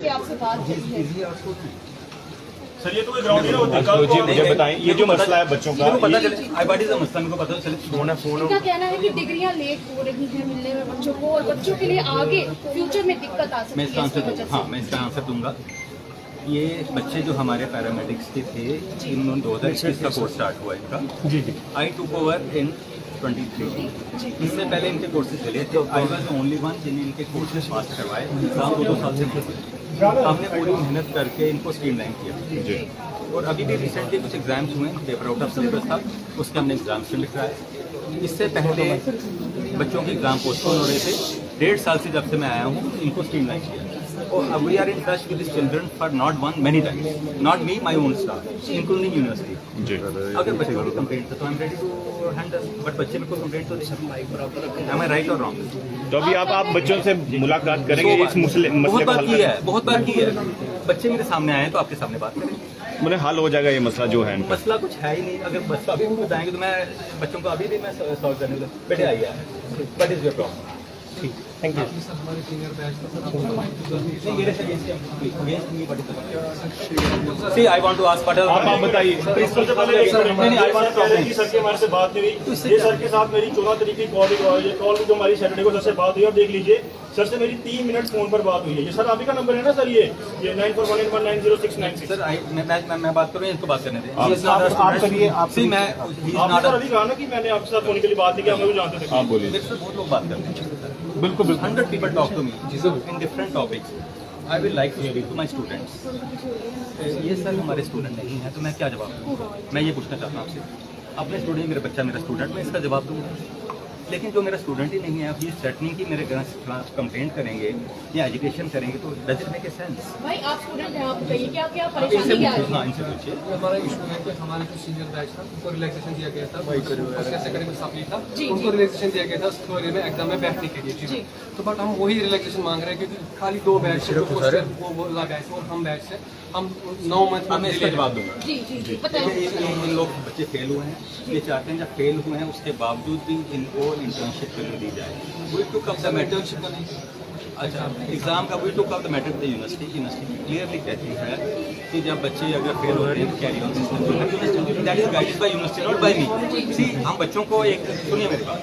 पे आपसे बात करी है। सर ये तो कोई ग्राउंड नहीं मुझे बताएं, ये जो मसला है बच्चों का, पता चले आई बात इज मसला मेरे को पता चले। इनका कहना है कि डिग्रियां लेट हो रही हैं मिलने में बच्चों को, और बच्चों के लिए आगे फ्यूचर में दिक्कत आ सकती है इसकी वजह से। हाँ, मैं इसका आंसर दूंगा। ये बच्चे जो हमारे पैरामेडिक्स के थे, इन्होंने 2021 का कोर्स स्टार्ट हुआ इनका। जी जी आई टूक ओवर इन 23। इससे पहले इनके कोर्सेज चले थे। आई वॉज ओनली वन जिन्हें इनके कोर्सेज पास करवाए। एग्जाम 2 साल से हमने पूरी मेहनत करके इनको स्ट्रीमलाइन किया जी। और अभी भी रिसेंटली कुछ एग्जाम्स हुए, पेपर आउट ऑफ सिलेबस था, उसके हमने एग्जाम्स भी लिखवाए। इससे पहले बच्चों के एग्जाम पोस्टपोन हो रहे थे। 1.5 साल से जब से मैं आया हूँ इनको स्ट्रीमलाइन किया। और we are in touch with this children for not one many times, not me, my own staff including university जी। अगर बच्चों की कंप्लेंट तो I am ready to handle, but बच्चे में कोई कंप्लेंट तो नहीं। एम आई राइट और रॉन्ग? तो अभी आप बच्चों से मुलाकात करेंगे इस मसले बहुत को बार हल की है, बहुत बार की है। बच्चे मेरे सामने आए तो आपके सामने बात करेंगे, मतलब हल हो जाएगा ये मसला जो है इनका। मसला कुछ है ही नहीं। अगर मसला अभी भी बताएंगे तो मैं बच्चों को अभी भी मैं सॉल्व करने लगा। बेटे आइए, व्हाट इज योर प्रॉब्लम? ठीक, thank you. See I want to ask what आप बताइए। प्रिंसिपल से पहले सर की हमारे से बात नहीं हुई। ये सर के साथ मेरी 14 तारीख की कॉल भी जो हमारी सैटरडे को सर से बात हुई, और देख लीजिए सर से मेरी 3 मिनट फोन पर बात हुई है। ये सर आप ही का नंबर है ना सर? ये 9418190696। सर मैं बात करूँ, इनको बात करने दें। आप करिए। आपसे मैं आपने अभी कहा ना कि मैंने आपके साथ फोन के लिए बात नहीं की, आप मुझे जानते थे। आप बोलिए। मेरे से बहुत लोग बात करते हैं। बिल्कुल 100 people talk to me in different topics. I will like to speak to my students. ये सर हमारे स्टूडेंट नहीं है तो मैं क्या जवाब दूँ? मैं ये पूछना चाहता हूँ आपसे। अपने स्टूडेंट, मेरा बच्चा मेरा स्टूडेंट, मैं इसका जवाब दूँगा। लेकिन जो मेरा स्टूडेंट ही नहीं है, आप ये थ्रेटनिंग की मेरे खिलाफ कंप्लेंट करेंगे या एजुकेशन करेंगे तो does it make a sense? भाई आप स्टूडेंट हैं, आप बताइए क्या क्या परेशानी क्या है? हाँ, इनसे पूछिए। हमारा इशू है कि हमारे जो सीनियर बैच था उनको रिलैक्सेशन दिया गया था, उसके सेकेंडरी में सप्ली था, उनको रिलैक्सेशन दिया गया था थ्योरी में एग्जाम में बैठने के लिए। जी, तो बट हम वही रिलैक्सेशन मांग रहे हैं क्योंकि खाली 2 बैच से, वो वाला बैच और हम बैच से हम 9 मंथ मैं इसका जवाब दूँगा। जी जी जी बताइए। इन लोग बच्चे फेल हुए हैं, ये चाहते हैं जब फेल हुए हैं उसके बावजूद भी इनको इंटर्नशिप के लिए दी जाए। We took up the matter. अच्छा, एग्जाम का we took up the matter the university clearly कहती है कि जब बच्चे अगर फेल होते हैं तो carry on system that is guided by university, not by me. See, हम बच्चों को एक सुनिए मेरी बात,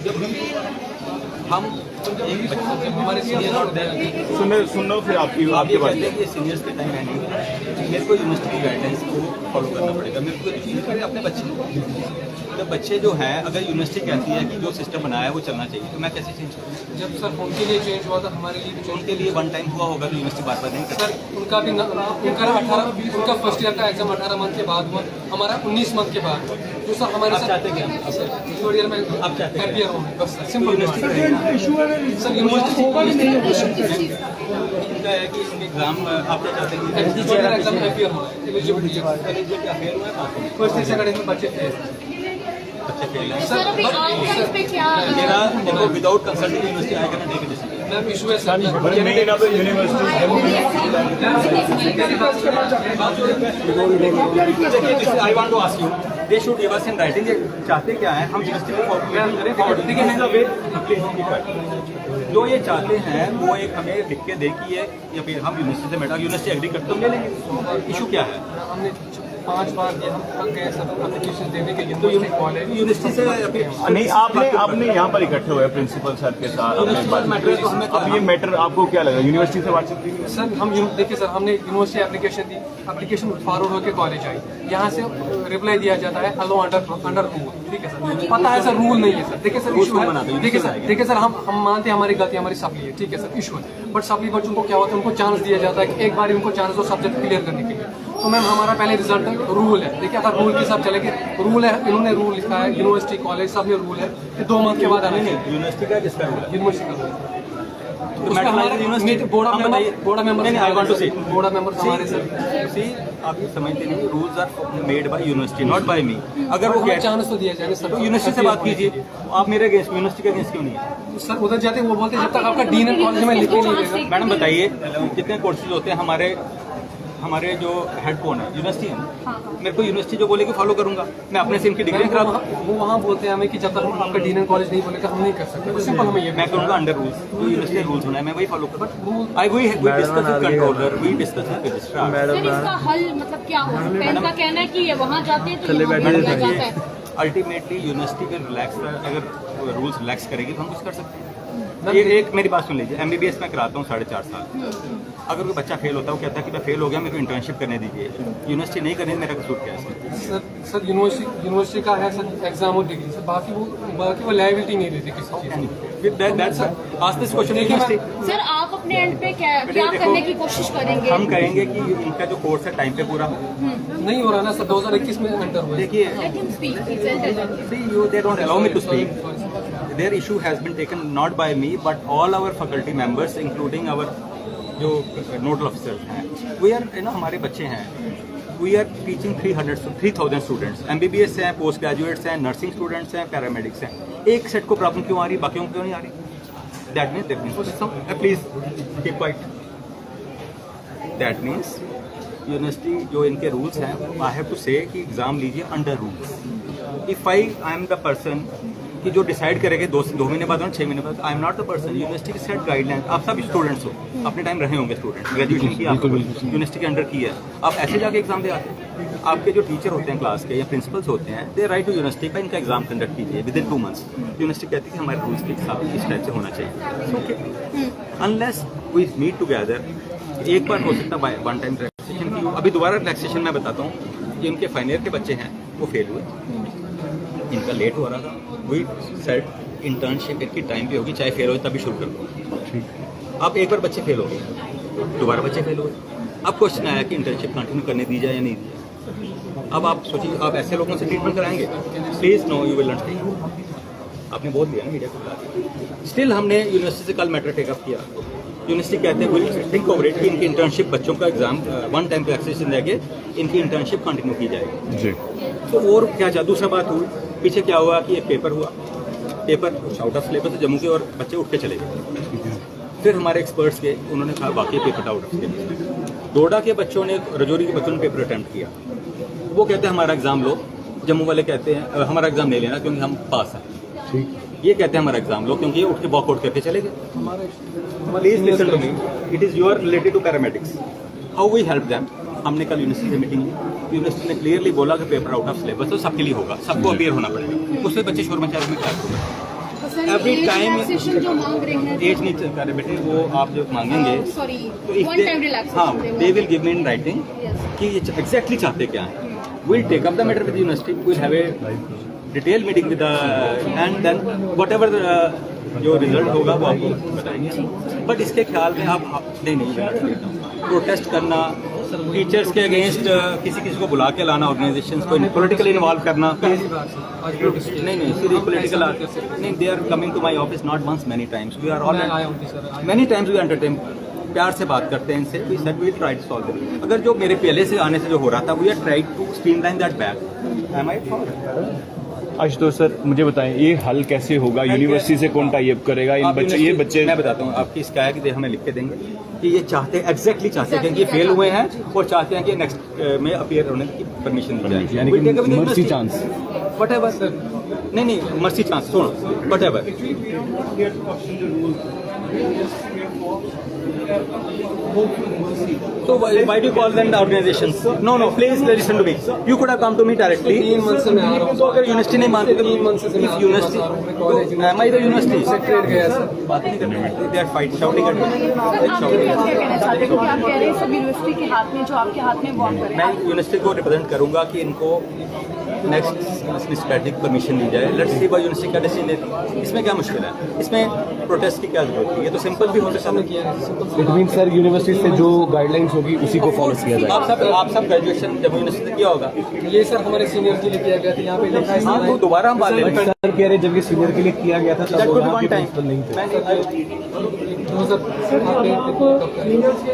हम एक बच्चे हमारे सीनियर नॉट देयर सुनो फिर आपकी आप ये कहते हैं कि सीनियर्स के टाइम है नहीं, मेरे को यूनिवर्सिटी की गाइडेंस को फॉलो करना पड़ेगा। मेरे को अपने बच्चे, जब बच्चे जो हैं अगर यूनिवर्सिटी कहती है कि जो सिस्टम बनाया है वो चलना चाहिए तो मैं कैसे चेंज करूँ? जब सर उनके लिए चेंज हुआ था, हमारे लिए भी उनके लिए वन टाइम हुआ होगा तो यूनिवर्सिटी बार बार नहीं करती। सर उनका भी उनका फर्स्ट ईयर का एग्जाम 18 मंथ के बाद हुआ, हमारा 19 मंथ के बाद हुआ। तो सर हमारे साथ चाहते क्या? थर्ड ईयर में आप चाहते हैं? हैप्पी ईयर होना बस सर, सिंपल यूनिवर्सिटी सर इनका है कि इनके एग्जाम आप क्या चाहते हैं? एग्जाम हैप्पी ईयर होना एलिजिबिलिटी क्या फेल हुआ है? फर्स्ट ईयर सेकंड ईयर में बच्चे थे। बच्चे फेल हैं। सर अभी आपका इस पे क्या मेरा देखो without consulting university I can take a decision. Ma'am issue है sir I want to ask you, they should give us in writing चाहते क्या है, हम यूनिवर्सिटी को जो ये चाहते हैं वो एक हमें लिख के दे की है या फिर हम यूनिवर्सिटी से मैटर यूनिवर्सिटी एग्री करते तो ले लेंगे। इशू क्या है? हमने 5 बार ये हम थक गए सब एप्लीकेशन देने के लिए, तो यूनिवर्सिटी से नहीं, आपने यहाँ पर इकट्ठे हुए प्रिंसिपल सर के साथ अब ये मैटर आपको क्या लगा? यूनिवर्सिटी से बातचीत की सर? हम देखिए सर, हमने यूनिवर्सिटी एप्लीकेशन दी, एप्लीकेशन फॉरवर्ड होकर कॉलेज आई, यहाँ से रिप्लाई दिया जाता है अलो अंडर रूल। ठीक है सर, पता है सर रूल नहीं है सर। देखिए सर इशू है, देखिए सर हम मानते हैं हमारी गलती हमारी सप्ली है, ठीक है सर इशू है, बट सप्ली बच्चों को क्या होता है, उनको चांस दिया जाता है कि एक बार उनको चांस दो सब्जेक्ट क्लियर करने के लिए। तो मैम हमारा पहले रिजल्ट रूल है, देखिए अगर रूल के हिसाब चलेंगे, रूल है, इन्होंने रूल लिखा है, यूनिवर्सिटी कॉलेज सब में रूल है कि 2 मंथ के बाद आने नहीं। यूनिवर्सिटी का किसका रूल है? यूनिवर्सिटी का रूल बोर्ड मेंबर हमारे सर। आप ये समझते नहीं, rules are made by university not by me. अगर वो चांस तो दिया जाए सर, तो यूनिवर्सिटी से बात कीजिए। आप मेरे अगेंस्ट यूनिवर्सिटी के अगेंस्ट क्यों नहीं है? सर उधर जाते वो बोलते जब तक आपका डीन कॉलेज में लिखे नहीं देगा। मैडम बताइए कितने कोर्सेज होते हैं हमारे हमारे जो हेड कौन है, यूनिवर्सिटी है, हाँ। मेरे को यूनिवर्सिटी जो बोलेगी फॉलो करूंगा, मैं अपने से इनकी डिग्री करा वो वहाँ बोलते हैं हमें कि जब तक आपका डीन कॉलेज नहीं बोलेगा हम नहीं कर सकते, सिंपल हमें ये मैं करूंगा अंडर रूल्स, जो यूनिवर्सिटी रूल्स होना है मैं वही फॉलो करूंगा। I we discuss with controller, we discuss with registrar. Sir इसका हल मतलब क्या हो सकता है? इनका कहना है कि ये वहाँ जाते हैं तो यहाँ भी किया जाता है। अल्टीमेटली यूनिवर्सिटी में रिलैक्स, अगर रूल्स रिलैक्स करेगी तो हम कुछ कर सकते हैं। एक मेरी बात सुन लीजिए, MBBS में कराता हूँ 4.5 साल, अगर कोई बच्चा फेल होता है वो कहता है कि मैं फेल हो गया, मेरे को इंटर्नशिप करने दीजिए, यूनिवर्सिटी नहीं करने, मेरा कसूर क्या है इसमें? सर यूनिवर्सिटी का है सर एग्जाम और डिग्री, सर बाकी वो लायबिलिटी नहीं देती किसी चीज़ की। आज दिस क्वेश्चन सर आप अपने एंड पे क्या करने की कोशिश करेंगे? हम कहेंगे कि इनका जो कोर्स है टाइम पे पूरा हो। नहीं हो रहा ना सर, 2021 में एंटर हुआ। देखिए, Let him speak. He's entitled. see you, they don't allow me to speak. Their issue has been taken not by me but all our faculty members including our जो नोडल ऑफिसर हैं, we are हमारे बच्चे हैं, we are teaching 3,000 students, MBBS हैं, post graduates हैं, nursing students हैं, paramedics हैं। एक सेट को प्रॉब्लम क्यों आ रही, बाकियों को क्यों नहीं आ रही? That means please keep quiet. That means university जो इनके रूल्स हैं, आई हैव टू से कि एग्जाम लीजिए under rules. If I am the person कि जो डिसाइड करेंगे 2 महीने बाद और 6 महीने बाद, I am not the person. University की सेट गाइडलाइन, आप सब स्टूडेंट्स हो, अपने टाइम रहे होंगे स्टूडेंट, ग्रेजुएशन की आपको यूनिवर्सिटी के अंडर की है, आप ऐसे जाके एग्जाम दे आते हैं। आपके जो टीचर होते हैं क्लास के या प्रिंसिपल्स होते हैं, दे राइट टू यूनिवर्सिटी का इनका एग्जाम कंडक्ट कीजिए विद इन 2 मंथ्स। यूनिवर्सिटी कहती है कि हमारे रूल्स के हिसाब इस टाइप से होना चाहिए। Okay, unless we meet together, एक बार हो सकता है वन टाइम रिलैक्सेशन की। अभी दोबारा रिलैक्सेशन मैं बताता हूँ कि इनके फाइनल ईयर के बच्चे हैं वो फेल हुए, इनका लेट हो रहा था, वी सेट इंटर्नशिप इनकी टाइम पे होगी, चाहे फेल हो तभी शुरू कर दो। अब एक बार बच्चे फेल हो गए, दोबारा बच्चे फेल हो गए, अब क्वेश्चन आया कि इंटर्नशिप कंटिन्यू करने दी जाए या नहीं दी जाए। अब आप सोचिए, आप ऐसे लोगों से ट्रीटमेंट कराएंगे? Please no, you will not think. आपने बोल दिया ना मीडिया को बुला दिया। स्टिल हमने यूनिवर्सिटी से कल मैटर टेकअप किया, यूनिवर्सिटी कहते हैं विल थिंक ओवर इट कि इनकी इंटर्नशिप बच्चों का एग्जाम वन टाइम रिलैक्सेशन देके इनकी इंटर्नशिप कंटिन्यू की जाएगी जी। तो और क्या चाह, दूसरा बात हुई, पीछे क्या हुआ कि एक पेपर हुआ, paper out of syllabus Jammu के, और बच्चे उठ के चले गए। फिर हमारे एक्सपर्ट्स के, उन्होंने कहा बाकी पेपर आउट ऑफ सिलेबस। डोडा के बच्चों ने, रजौरी के बच्चों ने पेपर अटेम्प्ट किया, वो कहते हैं हमारा एग्जाम लो, जम्मू वाले कहते हैं हमारा एग्जाम नहीं लेना क्योंकि हम पास हैं। ये कहते हैं हमारा एग्जाम लो क्योंकि ये उठ के वॉकआउट करके चले गए। Please listen to me, it is your related to paramedics, how we help them. हमने कल यूनिवर्सिटी से मीटिंग ली, यूनिवर्सिटी ने क्लियरली बोला कि पेपर आउट ऑफ सिलेबस तो सबके लिए होगा, सबको अपियर होना पड़ेगा। उससे बच्चे शोर मचा में क्या होगा? एवरी टाइम जो मांग रहे हैं एज नहीं चलता है बेटे, वो आप जो मांगेंगे सॉरी तो if they- they will give me in writing कि ये एग्जैक्टली चाहते क्या है। Will take up the matter with university, will have a detail meeting with and then whatever जो रिजल्ट होगा वो आपको बताएंगे। बट इसके ख्याल में आप नहीं प्रोटेस्ट करना, टीचर्स के अगेंस्ट किसी को बुला के लाना, ऑर्गेनाइजेशंस को पॉलिटिकली इन्वॉल्व करना, नहीं सीरियस पॉलिटिकल नहीं, they are coming to my office not once, many times, we are all many times we entertain, प्यार से बात करते हैं इनसे, we said we will try to solve it. अगर जो मेरे पहले से आने से जो हो रहा था, we are try to streamline that back. Am I Ashutosh sir, मुझे बताएं ये हल कैसे होगा? यूनिवर्सिटी से कौन टाई अप करेगा? इन बच्चे, ये बच्चे, मैं बताता हूँ आपकी शिकायत कि हमें लिख के देंगे कि ये चाहते हैं, एग्जैक्टली चाहते हैं कि ये फेल हुए हैं और चाहते हैं कि नेक्स्ट में अपीयर होने की परमिशन दी जाए, यानी कि मर्सी चांस, व्हाटएवर। नहीं मर्सी चांस, सुनो, whatever. So why do you call them the organizations? No, please listen to me. You could have come to me directly. 3 month से मैं आ रहा हूँ। तो अगर यूनिवर्सिटी नहीं मानती, 3 month से मैं university, am I the university? Secretary गया सर, बात नहीं करने में, they are fighting, shouting at me. Sir आप क्या कहना चाहते हैं कि आप कह रहे हैं सब यूनिवर्सिटी के हाथ में, जो आपके हाथ में बॉम्ब करें? मैं यूनिवर्सिटी को रिप्रेजेंट करूंगा कि इनको नेक्स्ट स्टैटिक परमिशन दी जाए। लेट्स सी व्हाई यूनिवर्सिटी क्या डिसीजन लेती है, इसमें क्या मुश्किल है, इसमें प्रोटेस्ट की क्या जरूरत है? ये तो सिंपल भी हो सकता है। इट मीन सर यूनिवर्सिटी से जो गाइडलाइंस होगी उसी को फॉलो किया जाए। आप सब ग्रेजुएशन जब यूनिवर्सिटी से किया होगा, ये सर हमारे सीनियर के लिए किया गया था, यहाँ पे लिखा है। हाँ, तो दोबारा हम बात लेंगे। सर कह रहे जब ये सीनियर के लिए किया गया था तब वो यहाँ के प्रिंसिपल नहीं थे।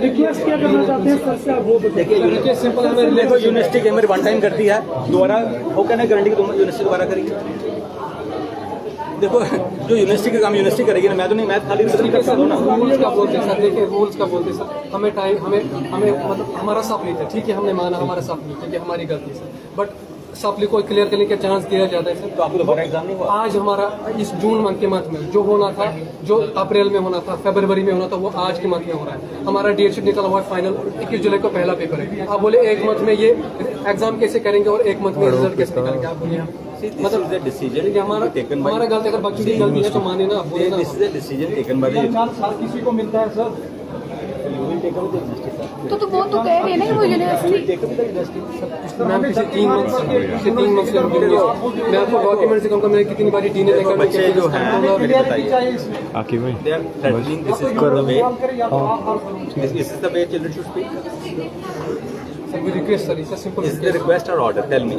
रिक्वेस्ट क्या करना चाहते हैं सर से, आप वो देखिए सिंपल हमें देखो, यूनिवर्सिटी के वन टाइम करती है, दोबारा हो कहना गारंटी की यूनिवर्सिटी दोबारा करेगी। देखो जो यूनिवर्सिटी का काम यूनिवर्सिटी करेगी ना, मैं तो नहीं, मैं खाली रिसर्च कर सकता हूँ ना। रूल्स का बोलते हैं सर, देखिए रूल्स का बोलते हैं सर, हमें टाइम हमें मतलब हमारा सप्ली था, ठीक है, हमने माना हमारा सप्ली, ठीक है, हमारी गलती सर, बट सप्ली को क्लियर करने का चांस दिया जाता है सर। तो आपको दोबारा एग्जाम नहीं हुआ? आज हमारा इस जून मंथ के मंथ में जो होना था, जो अप्रैल में होना था, फरवरी में होना था, वो आज के मंथ में हो रहा है। हमारा डेट शीट निकला हुआ है फाइनल, 21 जुलाई को पहला पेपर है। आप बोले एक मंथ में ये एग्जाम कैसे करेंगे और एक मंथ में रिजल्ट कैसे निकालेंगे, आप बोलिए। मतलब डिसीजन हमारा गलती, अगर बच्चों की गलती है तो माने ना, बोले ना। This is the decision taken by the किसी को मिलता है सर, तो वो तो कह रहे हैं ना वो यूनिवर्सिटी मैम पिछले 3 मंथ से मैं आपको डॉक्यूमेंट से कहूँगा, मैंने कितनी बारी डीने देखा, बच्चे जो हैं मुझे बताइए, आकिब भाई they are threatening, this is not the way, this is the way children should speak. Sir we request sir, it's simple Is the request or order? Tell me.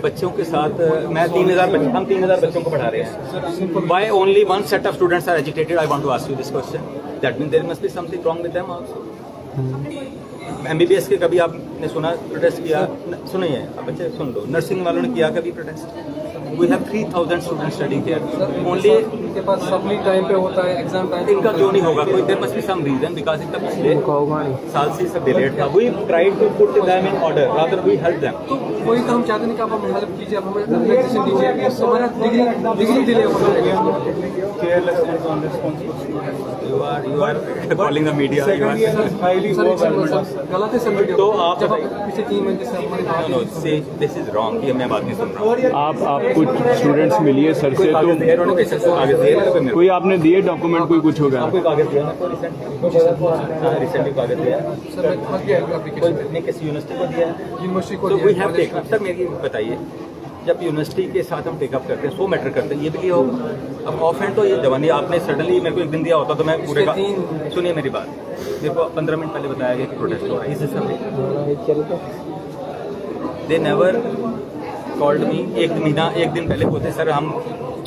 बच्चों के साथ मैं 3000 बच्चे, हम 3000 बच्चों को पढ़ा रहे हैं. Why only one set of students are agitated? I want to ask you this question. That means there must be something wrong with them also. MBBS के कभी आपने सुना प्रोटेस्ट किया? सुनिए बच्चे सुन लो, नर्सिंग वालों ने किया कभी protest? We have 3000 students studying here. Only इनके पास सप्ली टाइम पे होता है, एग्जाम टाइम इनका क्यों नहीं होगा? कोई there must be some reason, because इनका पिछले साल से सब डिलेड था. We tried to put them in order, rather we helped them. तो वही तो हम चाहते नहीं कि आप हमें हेल्प कीजिए, आप हमें रिलैक्सेशन दीजिए, हमारा डिग्री डिले हो जाएगा। careless and unresponsible. You are calling the media. You are highly गलत है सर वीडियो। तो आप जब पिछले 3 महीने से हमारी बात no, say this is wrong. ये मैं बात नहीं सुन रहा हूँ. आप कुछ स्टूडेंट्स मिलिए सर से, कागज दिया उन्होंने, कागज दिया ना कोई? कोई आपने दिए डॉक्यूमेंट, कोई कुछ होगा? आपको कागज दिया ना कोई रिसेंटली कागज दिया? सर मैं थक गया कोई एप्लीकेशन ने किसी यूनिवर्सिटी को दिया है? यूनिवर्सिटी को तो वी हैव दिया। टेकअप. सर मेरी बताइए, जब यूनिवर्सिटी के साथ हम टेकअप करते हैं, 100 मैटर करते हैं, ये भी लिया होगा? अब ऑफ हैंड तो ये जवानी आपने सडनली मेरे को एक दिन दिया होता तो मैं पूरे का, सुनिए मेरी बात, मेरे को 15 मिनट पहले बताया गया कि प्रोटेस्ट हो रहा है, इस हिसाब दे नेवर कॉल्ड मी. एक दिन पहले बोलते सर हम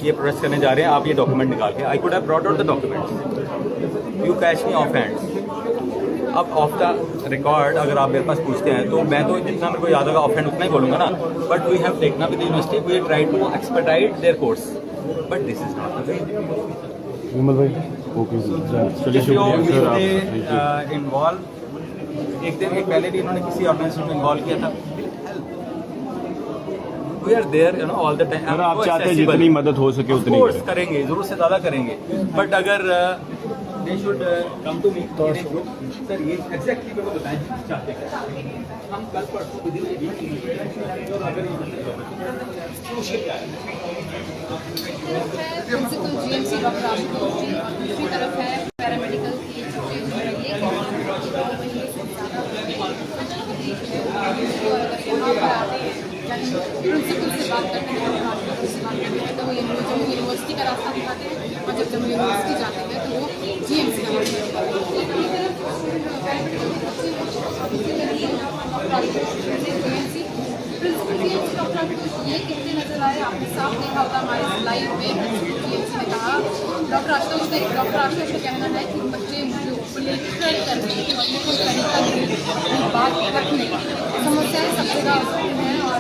ये प्रोटेस्ट करने जा रहे हैं, आप ये डॉक्यूमेंट निकाल के. I could have brought out the document. You catch me of hand. अब ऑफ द रिकॉर्ड अगर आप मेरे पास पूछते हैं तो मैं तो जितना मेरे को याद होगा ऑफ हैंड उतना ही बोलूंगा ना. But we have taken up with university, we try to expedite their course, but this is not the way. Vimal भाई ओके सर, इन्वॉल्व एक पहले भी इन्होंने किसी ऑर्गेनाइजेशन में इन्वॉल्व किया था. We are there, you know, all the time. अगर आप चाहते हैं जितनी मदद हो सके उतनी कोर्स करेंगे, जरूरत से ज़्यादा करेंगे. बट अगर they should come to me sir, ये एग्जैक्टली मेरे को बताएं चाहते हैं. हम कल परसों within principal GMC doctor Ashutosh ji, दूसरी तरफ है पैरामेडिकल की प्रिंसिपल से बात करते हैं, तो वो जम्मू यूनिवर्सिटी का रास्ता दिखाते हैं, और जब जम्मू यूनिवर्सिटी जाते हैं तो वो जीएमसी का रास्ता दिखाते हैं. प्रिंसिपल जीएमसी डॉक्टर आशुतोष ये कहते नजर आए, आपने साफ देखा होता हमारे लाइव में. जीएमसी ने कहा, डॉक्टर आशुतोष का कहना है कि बच्चे मुझे पोलिटिकल करने की और कोई तरीका नहीं अपनी बात रखने का. समस्याएं सब जगह हो सकती हैं और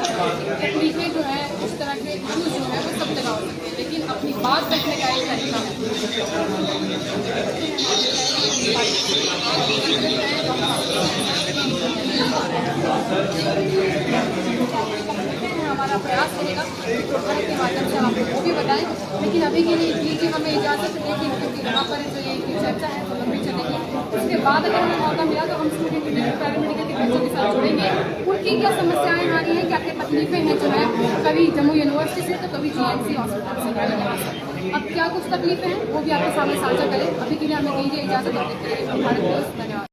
तकलीफें जो है उस तरह के इशूज जो है वो सब जगह हो सकते हैं, लेकिन अपनी बात रखने का एक तरीका हमारा प्रयास रहेगा के माध्यम से आपको वो भी बताएं. लेकिन अभी के लिए दीजिए हमें इजाज़त, लेकिन क्योंकि यहाँ पर जो ये चर्चा है वो लंबी चलेगी. उसके बाद अगर हमें मौका मिला तो हम स्टूडेंट पैरामेडिकल के बच्चों के साथ जुड़ेंगे. उनकी क्या समस्याएं आ रही हैं, क्या क्या तकलीफें हैं जो है, कभी जम्मू यूनिवर्सिटी से तो कभी जीएमसी हॉस्पिटल से, कभी यहाँ से. अब क्या कुछ तकलीफें हैं वो भी आपके सामने साझा करें. अभी के लिए हमें दीजिए इजाज़त. धन्यवाद.